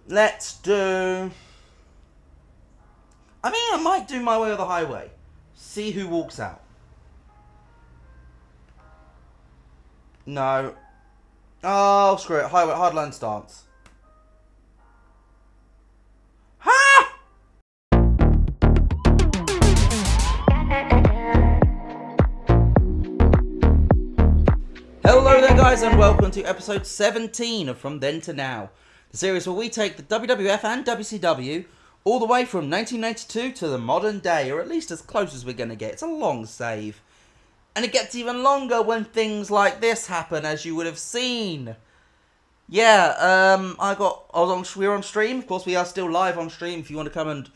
let's do... I mean, I might do My Way or the Highway. See who walks out. No. Oh, screw it. Highway, Hardline Stance. Ha! Hello there, guys, and welcome to episode 17 of From Then to Now, the series where we take the WWF and WCW all the way from 1992 to the modern day, or at least as close as we're going to get. It's a long save. And it gets even longer when things like this happen, as you would have seen. Yeah, we were on stream. Of course, we are still live on stream. If you want to come and...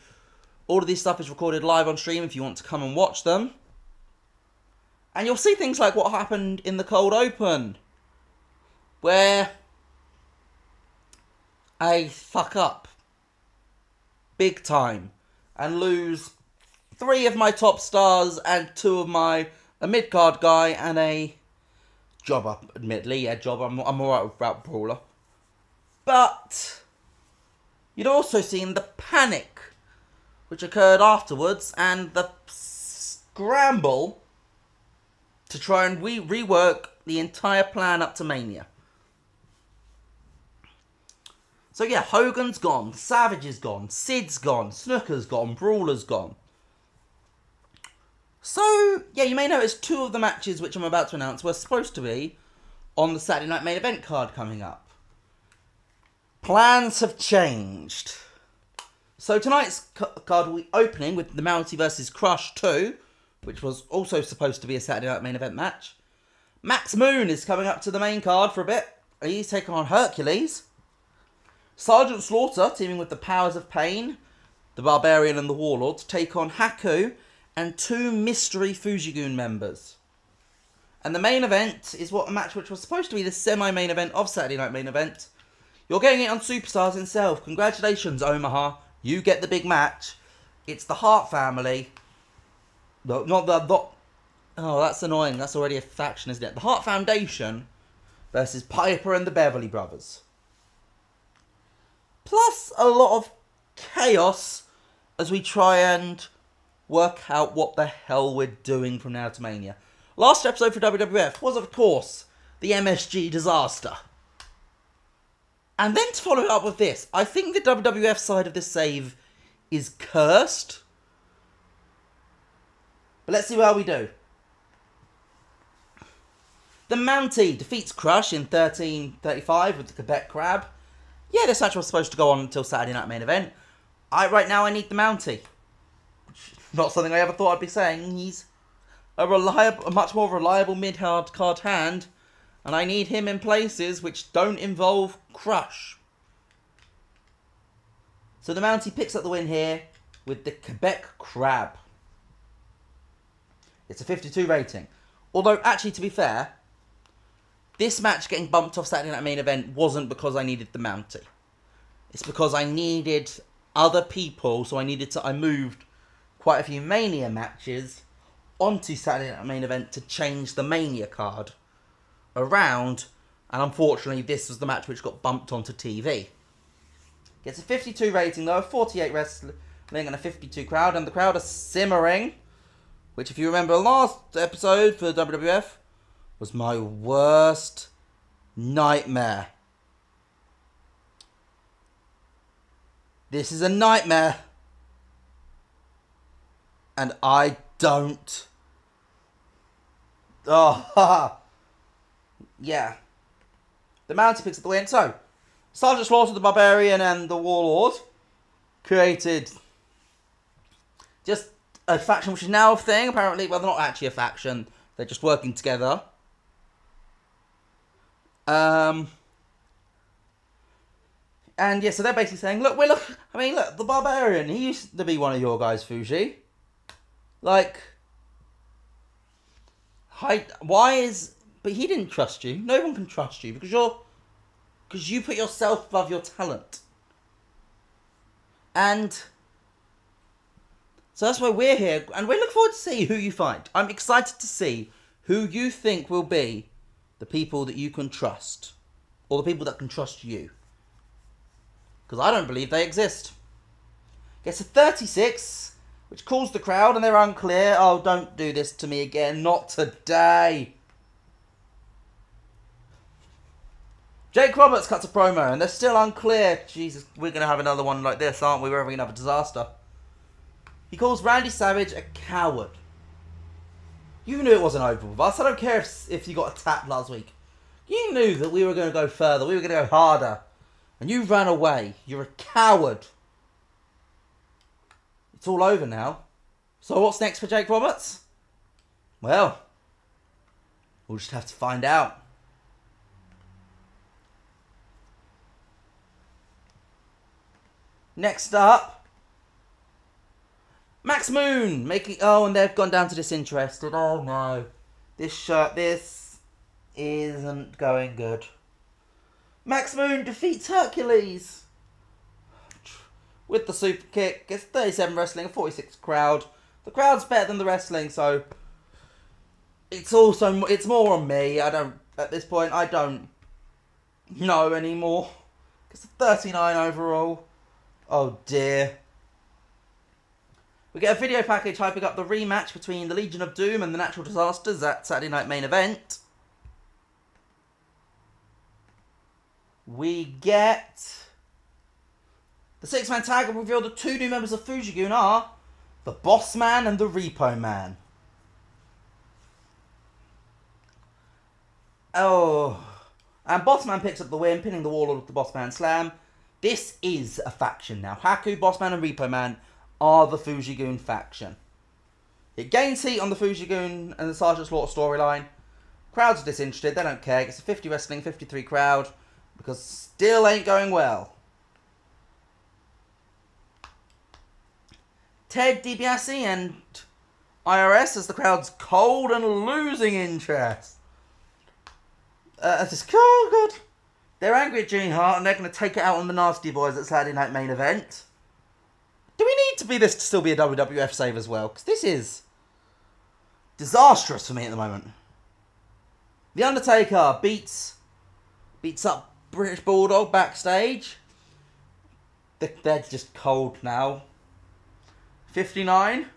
all of this stuff is recorded live on stream if you want to come and watch them. And you'll see things like what happened in the Cold Open, where I fuck up big time and lose 3 of my top stars and 2 of a mid-card guy and a jobber, admittedly. Yeah, jobber. I'm alright with Route Brawler. But you'd also seen the panic which occurred afterwards and the scramble to try and rework the entire plan up to Mania. So yeah, Hogan's gone, Savage is gone, Sid's gone, Snooker's gone, Brawler's gone. So, yeah, you may notice 2 of the matches which I'm about to announce were supposed to be on the Saturday Night Main Event card coming up. Plans have changed. So tonight's card will be opening with the Mountie vs. Crush 2, which was also supposed to be a Saturday Night Main Event match. Max Moon is coming up to the main card for a bit. He's taking on Hercules. Sergeant Slaughter, teaming with the Powers of Pain, the Barbarian and the Warlord, to take on Haku and 2 mystery Fujigun members. And the main event is a match which was supposed to be the semi-main event of Saturday Night Main Event. You're getting it on Superstars himself. Congratulations, Omaha. You get the big match. It's the Hart family. No, not the... oh, that's annoying. That's already a faction, isn't it? The Hart Foundation versus Piper and the Beverly Brothers. Plus a lot of chaos as we try and work out what the hell we're doing from now to Mania. Last episode for WWF was, of course, the MSG disaster. And then to follow it up with this, I think the WWF side of this save is cursed. But let's see how we do. The Mountie defeats Crush in 13:35 with the Quebec Crab. Yeah, this match was supposed to go on until Saturday Night Main Event. Right now I need the Mountie. Not something I ever thought I'd be saying. He's a much more reliable mid-hard card hand, and I need him in places which don't involve Crush. So the Mountie picks up the win here with the Quebec Crab. It's a 52 rating. Although, actually, to be fair, this match getting bumped off Saturday Night Main Event wasn't because I needed the Mountie. It's because I needed other people, so I moved quite a few Mania matches onto Saturday Night Main Event to change the Mania card around, and unfortunately this was the match which got bumped onto TV. Gets a 52 rating though, 48 wrestling and a 52 crowd, and the crowd are simmering, which if you remember last episode for WWF was my worst nightmare. This is a nightmare. And I don't... oh, yeah. The Mountie picks up the win. So, Sergeant Slaughter, the Barbarian, and the Warlord created just a faction which is now a thing, apparently. Well, they're not actually a faction. They're just working together. And yeah, so they're basically saying, look, look, the Barbarian, he used to be one of your guys, Fuji. Like, but he didn't trust you. No one can trust you because you put yourself above your talent. And so that's why we're here, and we look forward to see who you find. I'm excited to see who you think will be the people that you can trust, or the people that can trust you. because I don't believe they exist. Gets a 36, which calls the crowd, and they're unclear. Oh, don't do this to me again. Not today. Jake Roberts cuts a promo, and they're still unclear. Jesus, we're going to have another one like this, aren't we? We're going to have a disaster. He calls Randy Savage a coward. You knew it wasn't over with us. I don't care if you got attacked last week. You knew that we were going to go further. We were going to go harder. And you ran away. You're a coward. It's all over now. So what's next for Jake Roberts? Well, we'll just have to find out. Next up, Max Moon making... Oh, and they've gone down to disinterested. Oh, no. This isn't going good. Max Moon defeats Hercules with the super kick. Gets 37 wrestling, 46 crowd. The crowd's better than the wrestling, so it's more on me. At this point, I don't know anymore. Gets a 39 overall. Oh dear. We get a video package hyping up the rematch between the Legion of Doom and the Natural Disasters at Saturday Night Main Event. We get the six-man tag and reveal the two new members of Fujigun are the Boss Man and the Repo Man. Oh. And Boss Man picks up the win, pinning the Warlord with the Boss Man Slam. This is a faction now. Haku, Boss Man, and Repo Man are the Fujigun faction. It gains heat on the Fujigun and the Sergeant Slaughter storyline. Crowds are disinterested. They don't care. It's a 50 wrestling, 53 crowd. Because still ain't going well. Ted DiBiase and IRS as the crowd's cold and losing interest. Oh, God. They're angry at Jimmy Hart and they're going to take it out on the Nasty Boys at Saturday Night Main Event. Do we need to be this to still be a WWF save as well? Because this is disastrous for me at the moment. The Undertaker beats up British Bulldog backstage. They're just cold now. 59.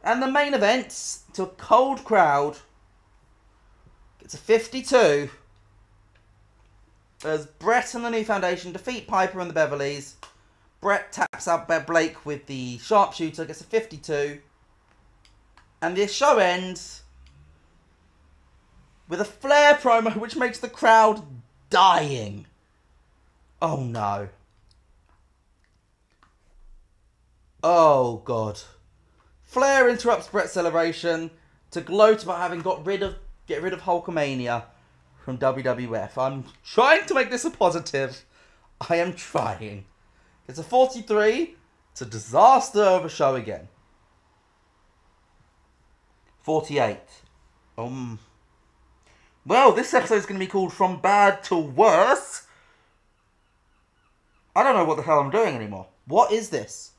And the main event to a cold crowd. It's a 52. As Brett and the New Foundation defeat Piper and the Beverleys. Brett taps out Blake with the sharpshooter. Gets a 52. And this show ends with a Flair promo which makes the crowd dying. Oh no. Oh God. Flair interrupts Brett's celebration to gloat about having get rid of Hulkamania from WWF. I'm trying to make this a positive. I am trying. It's a 43. It's a disaster of a show again. 48. Well, this episode is going to be called From Bad to Worse. I don't know what the hell I'm doing anymore. What is this?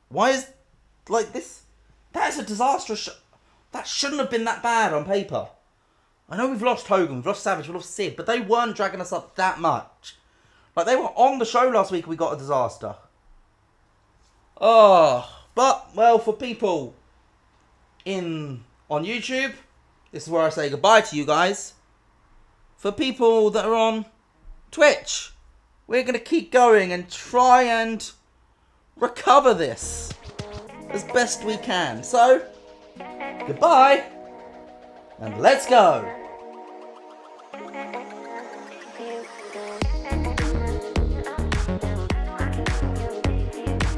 Why is... like this... That is a disastrous show. That shouldn't have been that bad on paper. I know we've lost Hogan, we've lost Savage, we've lost Sid, but they weren't dragging us up that much. Like, they were on the show last week and we got a disaster. Oh, but, well, for people on YouTube, this is where I say goodbye to you guys. For people that are on Twitch, we're going to keep going and try and recover this as best we can. So, goodbye, and let's go.